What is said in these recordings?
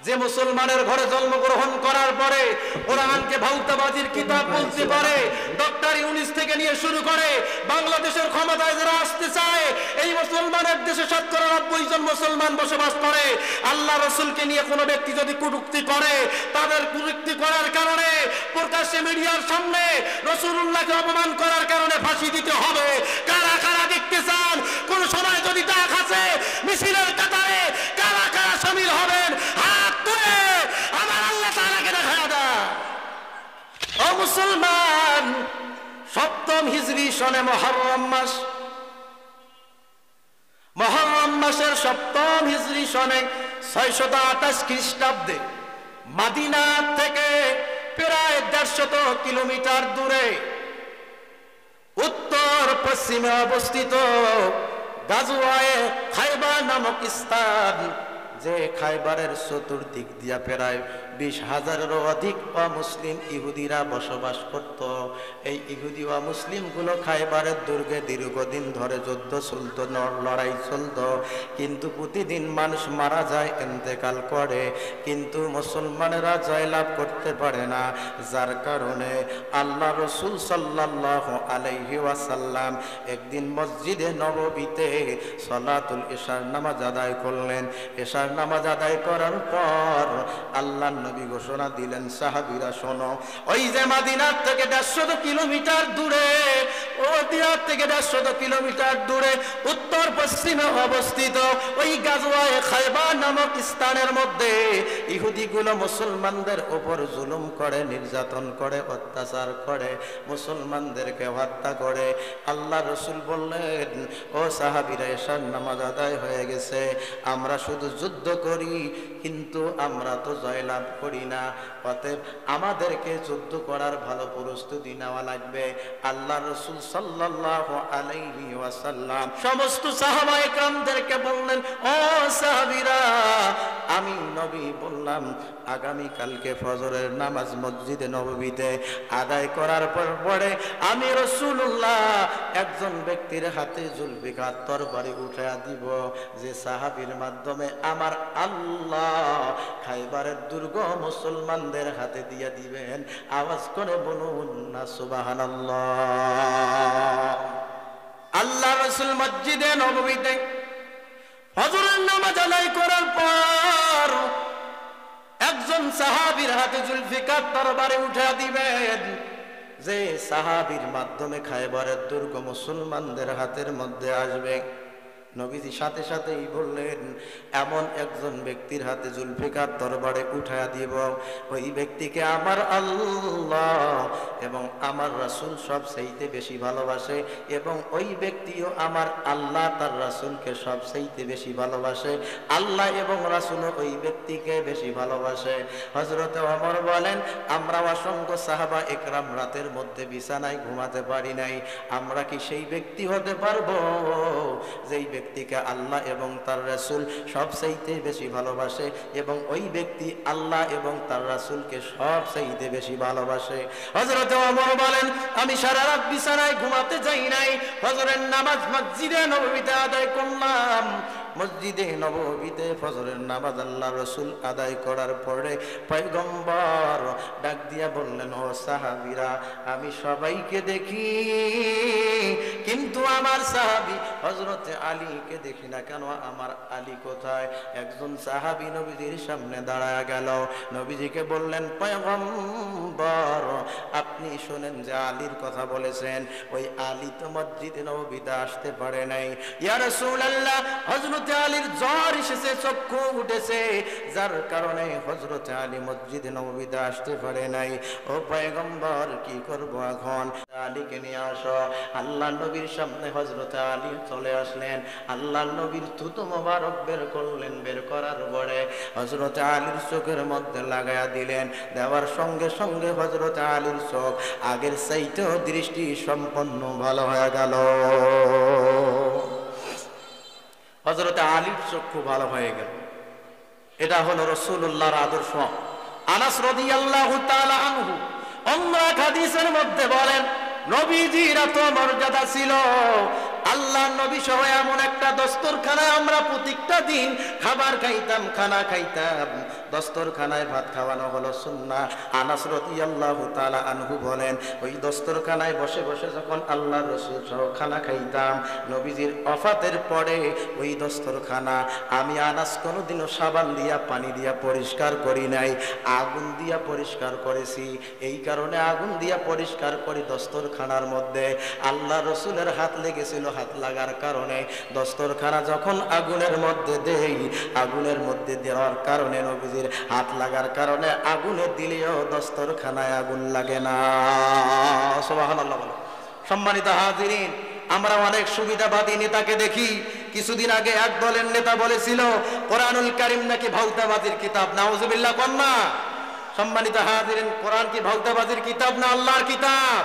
যে মুসলমানের ঘরে জন্মগ্রহণ করার পরে কোরআনকে ভাউতাবাজির কিতাব বলতে পারে, ডক্টর ইউনিস থেকে নিয়ে শুরু করে বাংলাদেশের ক্ষমতায় যারা আসতে চায়, এই মুসলমানের দেশে ৯৭ জন মুসলমান বসবাস করে। আল্লাহ রসুলকে নিয়ে কোনো ব্যক্তি যদি কটূক্তি করে, তাদের কটূক্তি করার কারণে প্রকাশ্যে মিডিয়ার সামনে রাসূলুল্লাহকে অপমান করার কারণে ফাঁসি দিতে হবে। কারা কারা দেখতে চান কোন সময় যদি ডাক আছে মিছিলের কাতারে, কারা কারা শামিল হবেন? হাত তুলে আমার আল্লাহ তাআলাকে দেখায়া দেন। ও মুসলমান, ৭ম হিজরি সনে মুহররম মাস, মুহররম মাসের ৭ম হিজরি সনে ৬২৮ খ্রিস্টাব্দে মদিনা থেকে প্রায় ১৫০ কিলোমিটার দূরে উত্তর পশ্চিমে অবস্থিত গাজওয়ায়ে খাইবার নামক স্থান, যে খাইবারের চতুর্দিক দিয়া প্রায় ২০,০০০-এরও অধিক অমুসলিম ইহুদিরা বসবাস করত। এই ইহুদি অমুসলিমগুলো খাইবারের দুর্গে দীর্ঘদিন ধরে যুদ্ধ চলত, লড়াই চলত, কিন্তু প্রতিদিন মানুষ মারা যায়, ইন্তেকাল করে, কিন্তু মুসলমানেরা জয়লাভ করতে পারে না। যার কারণে আল্লাহ রসুল সাল্লাল্লাহু আলাইহি ওয়াসাল্লাম একদিন মসজিদে নববীতে সালাতুল ইশার নামাজ আদায় করলেন। ইশার নামাজ আদায় করার পর আল্লাহ নবী ঘোষণা দিলেন, সাহাবীরা শোনো, ওই যে মদিনার থেকে ১৫০ কিলোমিটার দূরে, মদিনার থেকে ১৫০ কিলোমিটার দূরে উত্তর পশ্চিমে অবস্থিত ওই গাজওয়ায়ে খাইবার নামক স্থানের মধ্যে ইহুদিগুলো মুসলমানদের উপর জুলুম করে, নির্যাতন করে, অত্যাচার করে, মুসলমানদেরকে হত্যা করে। আল্লাহ রসুল বললেন, ও সাহাবীরা, এশার নামাজ আদায় হয়ে গেছে, আমরা শুধু যুদ্ধ করি কিন্তু আমরা তো জয়লাভ করি না, অতএব আমাদেরকে যুদ্ধ করার ভালো প্রস্তুতি নেওয়া লাগবে। আল্লাহ রসুল সাল্লাল্লাহু আলাইহি ওয়াসাল্লাম সমস্ত সাহাবায়ে কেরামদেরকে বললেন, ও সাহাবীরা, আমি নবী বললাম আগামী কালকে ফজরের নামাজ মসজিদে নববীতে আদায় করার পরে আমি রাসূলুল্লাহ একজন ব্যক্তির হাতে জুলফিকার তরবারি উঠাইয়া দিব, যে সাহাবীর মাধ্যমে আমার আল্লাহ খাইবারের দুর্গ মুসলমানদের হাতে দিয়ে দিবেন। আওয়াজ করে বলুন না সুবহানাল্লাহ। আল্লাহ রাসূল মসজিদে নববীতে ফজরের নামাজ আদায় করার পর একজন সাহাবীর হাতে জুলফিকার তরবারি উঠাইয়া দিবেন, যে সাহাবীর মাধ্যমে খাইবারের দুর্গ মুসলমানদের হাতের মধ্যে আসবে। নবীজি সাথে সাথেই বললেন, এমন একজন ব্যক্তির হাতে জুলফিকার তরবারি উঠায়া দিব, ওই ব্যক্তিকে আমার আল্লাহ এবং আমার রাসূল সবচাইতে বেশি ভালোবাসে, এবং ওই ব্যক্তিও আমার আল্লাহ তার রাসূলকে সবচাইতে বেশি ভালোবাসে, আল্লাহ এবং রাসূল ওই ব্যক্তিকে বেশি ভালোবাসে। হযরত ওমর বলেন, আমরা অসংখ্য সাহাবা একরাম রাতের মধ্যে বিছানায় ঘুমাতে পারি নাই, আমরা কি সেই ব্যক্তি হতে পারবো যেই ব্যক্তিকে আল্লাহ এবং তার রাসূল সবচাইতে বেশি ভালোবাসে, এবং ওই ব্যক্তি আল্লাহ এবং তার রাসূলকে সবচাইতে বেশি ভালোবাসে? হযরত ওমর বলেন, আমি সারা রাত বিছানায় ঘুমাতে যাই নাই, ফজরের নামাজ মসজিদে নববীতে আদায় করলাম। মসজিদে নববীতে ফজরের নামাজ আল্লাহ রসুল আদায় করার পরে পয়গম্বর ডাক দিয়া বললেন, ও সাহাবীরা, আমি সবাইকে দেখি কিন্তু আমার সাহাবী হযরতে আলীকে দেখি না কেন, আমার আলী কোথায়? একজন সাহাবী নবীজির সামনে দাঁড়ায় গেল, নবীজিকে বললেন, পয়গম্বর, আপনি শোনেন যে আলীর কথা বলেছেন, ওই আলী তো মসজিদে নববীতে আসতে পারে নাই। ইয়া রাসূলুল্লাহ, হযরতে আলীর জ্বর এসেছে, চক্ষু উঠেছে, যার কারণে হযরতে আলী মসজিদে নববীতে আসতে পারে নাই। ও পয়গম্বর, কি করব এখন? আলীকে নিয়ে আসো। আল্লাহ নবীর সামনে হযরতে আলী চলে আসলেন, আল্লাহ নবীর থুতু মোবারক বের করলেন, বের করার পরে হযরতে আলীর চোখের মধ্যে লাগায়া দিলেন, দেওয়ার সঙ্গে সঙ্গে হযরতে আলীর চোখ আগের চাইতেও দৃষ্টি সম্পন্ন ভালো হয়ে গেল। হযরতে আলীর চক্ষু ভালো হয়ে গেল। এটা হলো রাসূলুল্লাহর আদর্শ। আনাস রাদিয়াল্লাহু তাআলা আনহু অন্য এক হাদিসের মধ্যে বলেন, নবীজির এত মর্যাদা ছিল, আল্লাহ নবী সহ এমন একটা দস্তরখানায় আমরা প্রত্যেকটা দিন খাবার খাইতাম, খানা খাইতাম। দস্তরখানায় ভাত খাওয়ানো হলো সুন্নাহ। আনাস রাদিয়াল্লাহু তাআলা আনহু বলেন, ওই দস্তরখানায় বসে বসে যখন আল্লাহর রাসূল সহ খানা খাইতাম, নবীজির ওফাতের পরে ওই দস্তরখানা আমি আনাস কোনোদিনও সাবান দিয়া পানি দিয়া পরিষ্কার করি নাই, আগুন দিয়া পরিষ্কার করেছি। এই কারণে আগুন দিয়া পরিষ্কার করি দস্তরখানার মধ্যে আল্লাহ রসুলের হাত লেগেছিল। হাত লাগার কারণে দস্তরখানা যখন আগুনের মধ্যে দেই, আগুনের মধ্যে দেওয়ার কারণে নবীজির হাত লাগার কারণে আগুনে দিলেও দস্তরখানায় আগুন লাগে না। সুবহানাল্লাহ। সম্মানিত হাজিরিন, আমরা অনেক সুবিধাবাদী নেতাকে দেখি। কিছুদিন আগে এক দলের নেতা বলেছিল কোরআনুল কারীম নাকি ভাউতাবাজির কিতাব। নাউজুবিল্লাহ কন্যা। সম্মানিত হাজিরিন, কোরআন কি ভাউতাবাজির কিতাব না আল্লাহর কিতাব?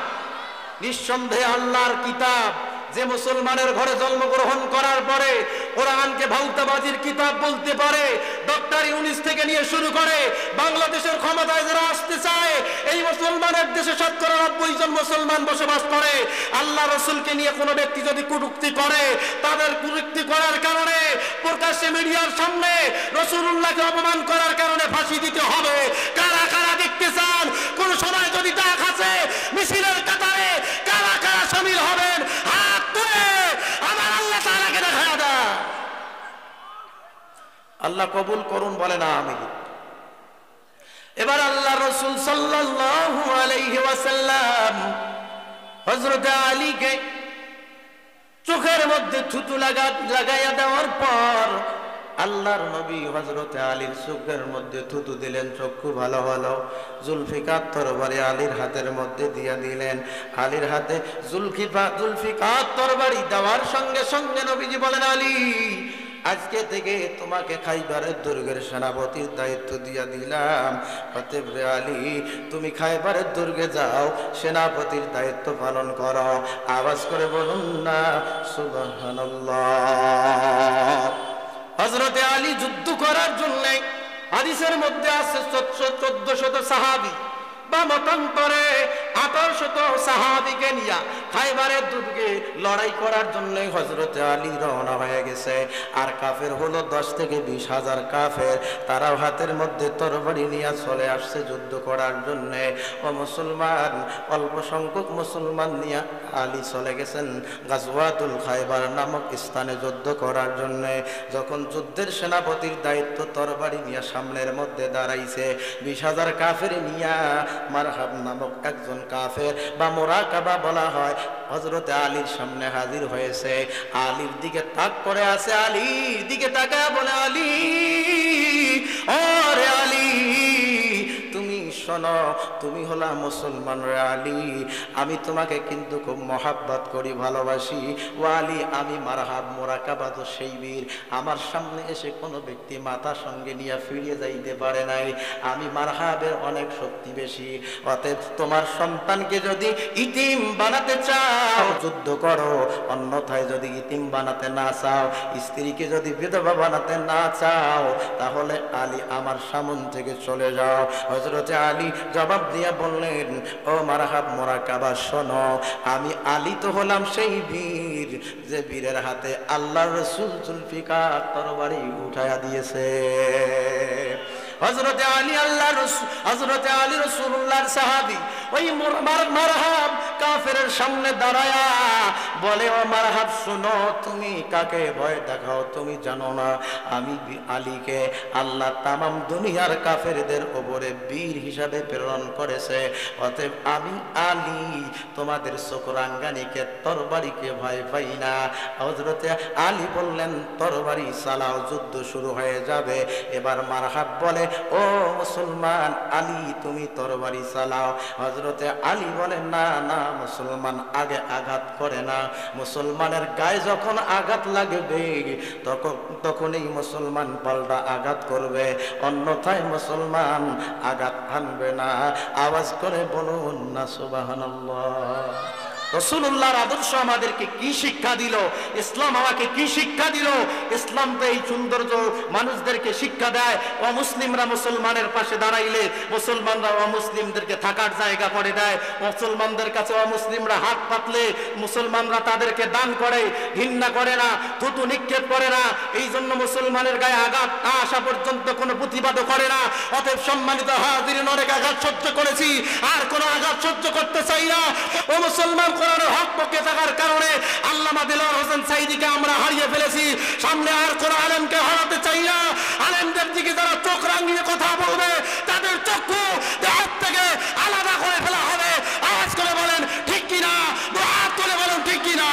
নিঃসন্দেহে আল্লাহর কিতাব। যে মুসলমানের ঘরে জন্মগ্রহণ করার পরে কোরআনকে ভাউতাবাজির কিতাব বলতে পারে, ডক্টর ইউনূস থেকে নিয়ে শুরু করে বাংলাদেশের ক্ষমতায় যারা আসতে চায়, এই মুসলমানের দেশে ৯০ জন মুসলমান বসবাস করে। আল্লাহ রসুলকে নিয়ে কোনো ব্যক্তি যদি কটূক্তি করে, তাদের কটূক্তি করার কারণে প্রকাশ্যে মিডিয়ার সামনে রাসূলুল্লাহকে অপমান করার কারণে ফাঁসি দিতে হবে। কারা কারা দেখতে চান কোন সময় যদি ডাক আছে মিছিলের কাতারে, কারা কারা শামিল হবেন? হাত তুলে আমার আল্লাহ তাআলাকে দেখায়া দেন। আল্লাহ কবুল করুন, বলে না আমি। এবার আল্লাহ রাসূল সাল্লাল্লাহু আলাইহি ওয়াসাল্লাম হযরত আলীকে চোখের মধ্যে থুতু লাগাইয়া দেওয়ার পর আল্লাহর নবী হযরত আলীর চোখের মধ্যে থুতু দিলেন। চক্ষু ভালো হলো। জুলফিকার তরবারি আলীর হাতের মধ্যে দিয়া দিলেন। আলীর হাতে জুলফিকার তরবারি দেওয়ার সঙ্গে সঙ্গে নবীজি বলেন, আলী, আজকে থেকে তোমাকে খাইবারের দুর্গের সেনাপতির দায়িত্ব দিয়া দিলাম। অতএব রে আলী, তুমি খাইবারের দুর্গে যাও, সেনাপতির দায়িত্ব পালন করো। আওয়াজ করে বলুন না সুবহানাল্লাহ। হযরতে আলী যুদ্ধ করার জন্য হাদিসের মধ্যে আছে ১৪০০ সাহাবী বা মতান্তরে ১৮০০ সাহাবীকে নিয়ে খাইবারের দুর্গে লড়াই করার জন্য হযরতে আলী রওনা হয়ে গেছে। আর কাফের হলো ১০ থেকে ২০,০০০ কাফের। তারাও হাতের মধ্যে তরবারি নিয়ে চলে আসছে যুদ্ধ করার জন্য। ও মুসলমান, অল্প সংখ্যক মুসলমান নিয়ে আলী চলে গেছেন গাজওয়াতুল খাইবার নামক স্থানে যুদ্ধ করার জন্য। যখন যুদ্ধের সেনাপতির দায়িত্ব তরবারি নিয়ে সামনের মধ্যে দাঁড়াইছে, ২০,০০০ কাফের নিয়া মারহাব নামক একজন কাফের বা মুরাকাবা বলা হয়, হযরতে আলীর সামনে হাজির হয়েছে। আলীর দিকে তাক করে আছে। আলীর দিকে তাকায় বলে, আলী, ও রে আলী, তুমি শোনো, তুমি হলা মুসলমান রে আলী, আমি তোমাকে কিন্তু খুব মহাব্বত করি, ভালোবাসি। ও আলী, আমি মারহাব মুরাকাবা তো সেই বীর, আমার সামনে এসে কোনো ব্যক্তি মাথা সঙ্গে নিয়ে ফিরিয়ে যাইতে পারে নাই। আমি মারহাবের অনেক শক্তি বেশি। অতএব তোমার সন্তানকে যদি ইতিম বানাতে চাও যুদ্ধ করো, অন্যথায় যদি ইতিম বানাতে না চাও, স্ত্রীকে যদি বিধবা বানাতে না চাও, তাহলে আলী আমার সামন থেকে চলে যাও। হযরতে আলী জবাব দিয়া বললেন, ও মারহাব মুরাকাবা, শোনো, আমি আলী তো হলাম সেই বীর যে বীরের হাতে আল্লাহর রাসূল জুলফিকার তরবারি উঠায়া দিয়েছে। হযরতে আলী হযরতে আলী রাসূলুল্লাহর সাহাবী। ওই মারহাব কাফেরের সামনে দাঁড়ায়া বলে, ও মারহাব, শোনো, তুমি কাকে ভয় দেখাও? তুমি জানো না আমি আলীকে আল্লাহ তামাম দুনিয়ার কাফেরদের ওপরে বীর হিসাবে প্রেরণ করেছে। অতএব আমি আলী তোমাদের চোখরাঙ্গানিকে তরবারিকে ভয় পাই না। হযরতে আলী বললেন, তরবারি চালাও, যুদ্ধ শুরু হয়ে যাবে। এবার মারহাব বলে, ও মুসলমান, আলী তুমি তরবারি চালাও। হযরতে আলী বলে, না না, মুসলমান আগে আঘাত করে না। মুসলমানের গায়ে যখন আঘাত লাগবে তখনই মুসলমান পাল্টা আঘাত করবে, অন্যথায় মুসলমান আঘাত হানবে না। আওয়াজ করে বলুন না সুবহানাল্লাহ। রাসূলুল্লাহর আদর্শ আমাদেরকে কি শিক্ষা দিল, ইসলাম আমাকে কি শিক্ষা দিল। ইসলাম তো এই সৌন্দর্য মানুষদেরকে শিক্ষা দেয়। অমুসলিমরা মুসলমানের পাশে দাঁড়াইলে মুসলমানরা অমুসলিমদেরকে থাকার জায়গা করে দেয়। মুসলমানদের কাছে অমুসলিমরা হাত পাতলে মুসলমানরা তাদেরকে দান করে, ঘৃণা করে না, থুতু নিক্ষেপ করে না। এই জন্য মুসলমানের গায়ে আঘাত না আসা পর্যন্ত কোনো প্রতিবাদও করে না। অতএব সম্মানিত হাজিরিন, অনেক আঘাত সহ্য করেছি, আর কোনো আঘাত সহ্য করতে চাই না। ও মুসলমান, কোরআনের হক পক্ষে থাকার কারণে আল্লামা দেলোয়ার হোসেন সাঈদীকে আমরা হারিয়ে ফেলেছি। সামনে আর কোনো আলেমকে হারাতে চাই না। আলেমদের দিকে যারা চোখ রাঙিয়ে কথা বলবে তাদের চক্ষু দেহ থেকে আলাদা করে ফেলা হবে। আওয়াজ করে বলেন ঠিক কিনা, হাত তুলে বলেন ঠিক কিনা।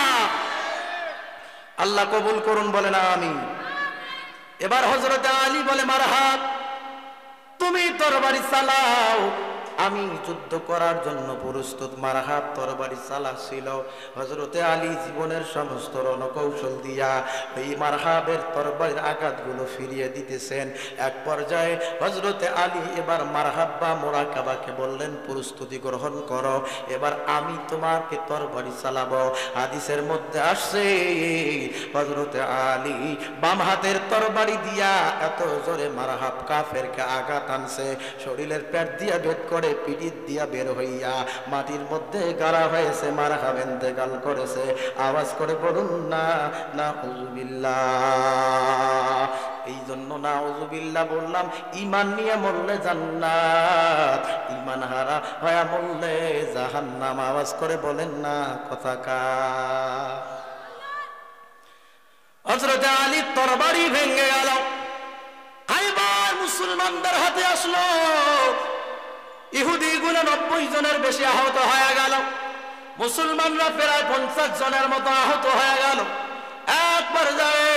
আল্লাহ কবুল করুন, বলেন আমিন। এবার হযরত আলী বলে, মারহাব, তুমি তরবারি চালাও, আমি যুদ্ধ করার জন্য প্রস্তুত। মারহাব তরবারি চালাচ্ছিল। হযরতে আলী জীবনের সমস্ত রণকৌশল দিয়া এই মারহাবের তরবারির আঘাতগুলো ফিরিয়ে দিতেছেন। এক পর্যায়ে হযরতে আলী এবার মারহাব বা মোরাকাবাকে বললেন, প্রস্তুতি গ্রহণ করো, এবার আমি তোমাকে তরবারি চালাবো। হাদিসের মধ্যে আসছে হযরতে আলী বাম হাতের তরবারি দিয়া এত জোরে মারহাব কাফেরকে আঘাত আনছে, শরীরের পেট দিয়া ভেদ করে পিঠিত দিয়া বের হইয়া মাটির মধ্যে গাড়া হয়েছে। মারহাব ইন্তেকাল করেছে। আওয়াজ করে বলুন না নাউযুবিল্লাহ। এই জন্য নাউযুবিল্লাহ বললাম, ঈমান নিয়ে মরলে জান্নাত, ঈমান হারা হয়ে মরলে জাহান্নাম। আওয়াজ করে বলেন না কথাকার। হযরত আলীর তরবারি ভেঙে গেল। খাইবার মুসলমানদের হাতে আসলো। ইহুদিগুলো 90 জনের বেশি আহত হয়ে গেল। মুসলমানরা প্রায় 50 জনের মতো আহত হয়ে গেল। এক পর্যায়ে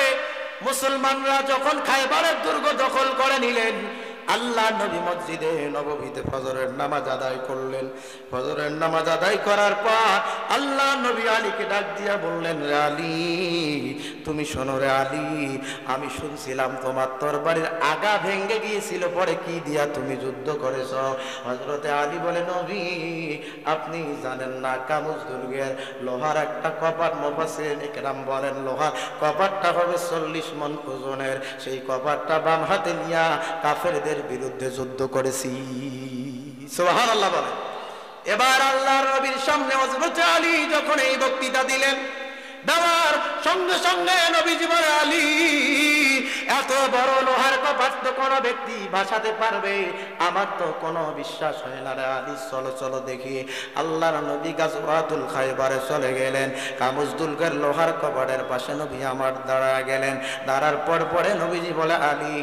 মুসলমানরা যখন খাইবারের দুর্গ দখল করে নিলেন, আল্লাহ নবী মসজিদে নববীতে ফজরের নামাজ আদায় করলেন। ফজরের নামাজ আদায় করার পর আল্লাহ নবী আলীকে ডাক দিয়া বললেন, রে আলী, তুমি শোনো রে আলী, আমি শুনছিলাম তোমার তরবারির আগা ভেঙে গিয়েছিল, পরে কি দিয়া তুমি যুদ্ধ করেছ। হযরতে আলী বলে, নবী আপনি জানেন না, কামুজ দুর্গের লোহার একটা কপাট, মুফাসসিরিন ইকরাম বলেন লোহার কপাটটা হবে 40 মণ ওজনের। সেই কপাটটা বাম হাতে নিয়া কাফেরদের বিরুদ্ধে যুদ্ধ করেছি। সুবহানাল্লাহ বলে। এবার আল্লাহর নবীর সামনে হযরত আলী যখন এই বক্তৃতা দিলেন, দেওয়ার সঙ্গে সঙ্গে নবীজি বলে, আলী এত বড় লোহার কপাট তো কোনো ব্যক্তি ভাসাতে পারবে? আমার তো কোনো বিশ্বাস হয় না রে আলী, চলো চলো দেখি। আল্লাহর নবী গাজওয়াতুল খাইবারে চলে গেলেন। কামুজ দুর্গের লোহার কপাটের পাশে নবী আমার দাঁড়ায় গেলেন। দাঁড়ার পর পরে নবীজি বলে, আলী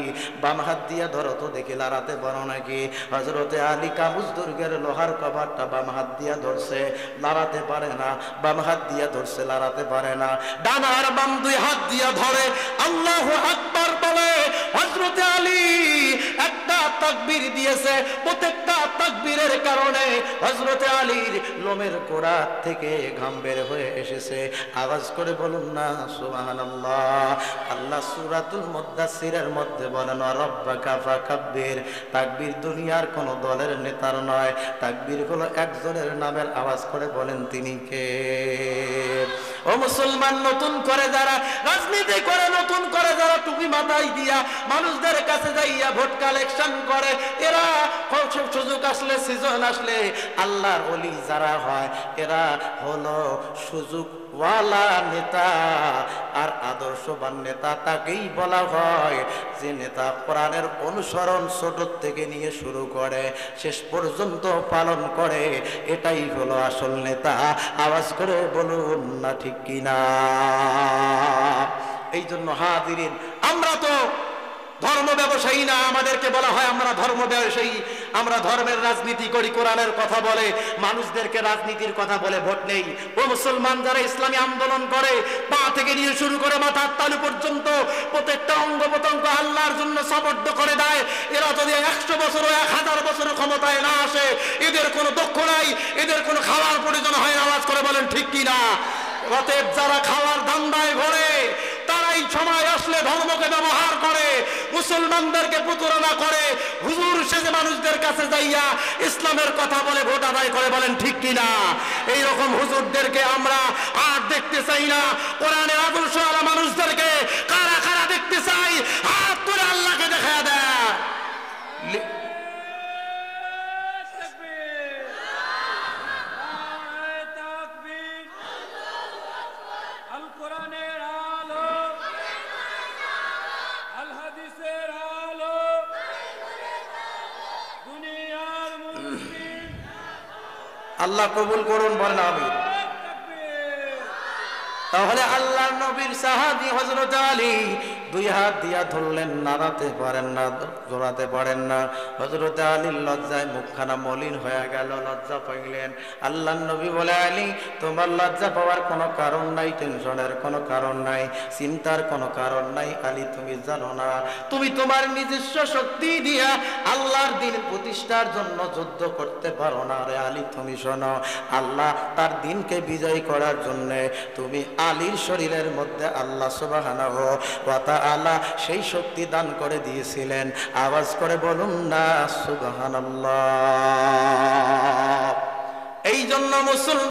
বাম হাত দিয়ে ধরো তো দেখি, লড়াতে পারো নাকি? হযরতে আলী কামুজ দুর্গের লোহার কপাটটা বাম হাত দিয়ে ধরছে, লড়াতে পারে না। বাম হাত দিয়ে ধরছে, লড়াতে পারে না। ডান আর বাম দুই হাত দিয়ে ধরে আল্লাহু আকবার বলে হযরত আলী একটা তাকবীর দিয়েছে। প্রত্যেকটা তাকবীরের কারণে হযরত আলীর লোমের গোড়া থেকে ঘাম বের হয়ে এসেছে। আওয়াজ করে বলুন না সুবহানাল্লাহ। আল্লাহ সূরাতুল মুদ্দাসসিরের মধ্যে বলেন, রব্বাকা ফাকাব্বির। তাকবীর দুনিয়ার কোন দলের নেতার নয়, তাকবীর হলো একজনের নামের। আওয়াজ করে বলেন তিনি কে? ও মুসলমান, নতুন করে যারা রাজনীতি করে, নতুন করে যারা টুপি মাথায় দিয়া মানুষদের কাছে যাইয়া ভোট কালেকশন করে, এরা সুযোগ আসলে, সিজন আসলে আল্লাহর ওলি যারা হয়, এরা হলো সুযোগ ওয়ালা নেতা। আর আদর্শবান নেতা তাকেই বলা হয় যে নেতা কোরআনের অনুসরণ ছোট থেকে নিয়ে শুরু করে শেষ পর্যন্ত পালন করে, এটাই হলো আসল নেতা। আওয়াজ করে বলুন না ঠিক কিনা। এই জন্য হাজিরিন, আমরা তো ধর্ম ব্যবসায়ী না, আমাদেরকে বলা হয় আমরা ধর্ম ব্যবসায়ী। আমরা ধর্মের রাজনীতি করি, কোরআনের কথা বলে মানুষদেরকে রাজনীতির কথা বলে ভোট নেই। ও মুসলমান, যারা ইসলামী আন্দোলন করে পা থেকে নিয়ে শুরু করে মাথার তালু পর্যন্ত প্রত্যেকটা অঙ্গ প্রত্যঙ্গ আল্লাহর জন্য সমর্থ করে দেয়, এরা যদি 100 বছর 1000 বছর ক্ষমতায় না আসে, এদের কোনো দক্ষ নাই, এদের কোনো খাওয়ার প্রয়োজন হয় না। আওয়াজ করে বলেন ঠিক কিনা। অতএব যারা খাওয়ার ধান্দায় ঘরে, তারাই সময় আসলে ধর্মকে ব্যবহার করে, মুসলমানদেরকে প্রতারণা করে, হুজুর সেজে মানুষদের কাছে কাছে যাইয়া ইসলামের কথা বলে ভোট আদায় করে, বলেন ঠিক কিনা? এইরকম হুজুরদেরকে আমরা আর দেখতে চাই না। কোরআনের আদর্শ আলা মানুষদেরকে কারা কারা দেখতে চাই, হাত তুলে আল্লাহকে দেখা দেয়। আল্লাহ কবুল করুন, বলেন আমিন। তাহলে আল্লাহ নবীর সাহাবী হযরত আলী দুই হাত দিয়া ধরলেন, নাড়াতে পারেন না, জোড়াতে পারেন না। হযরত আলীর লজ্জায় মুখখানা মলিন হয়ে গেল, লজ্জা পাইলেন। আল্লাহ নবী বলে, আলী তোমার লজ্জা পাওয়ার কোনো কারণ নাই, টেনশনের কোনো কারণ নাই, চিন্তার কোনো কারণ নাই। আলী তুমি জানো না, তুমি তোমার নিজস্ব শক্তি দিয়া আল্লাহর দ্বীন প্রতিষ্ঠার জন্য যুদ্ধ করতে পারো না। রে আলী তুমি শোনো, আল্লাহ তার দ্বীনকে বিজয় করার জন্য তুমি আলীর শরীরের মধ্যে আল্লাহ সুবহানাহু ওয়া তাআলা সেই শক্তি দান করে দিয়েছিলেন। আওয়াজ করে বলুন না সুবহানাল্লাহ। এই জন্য মুসলমান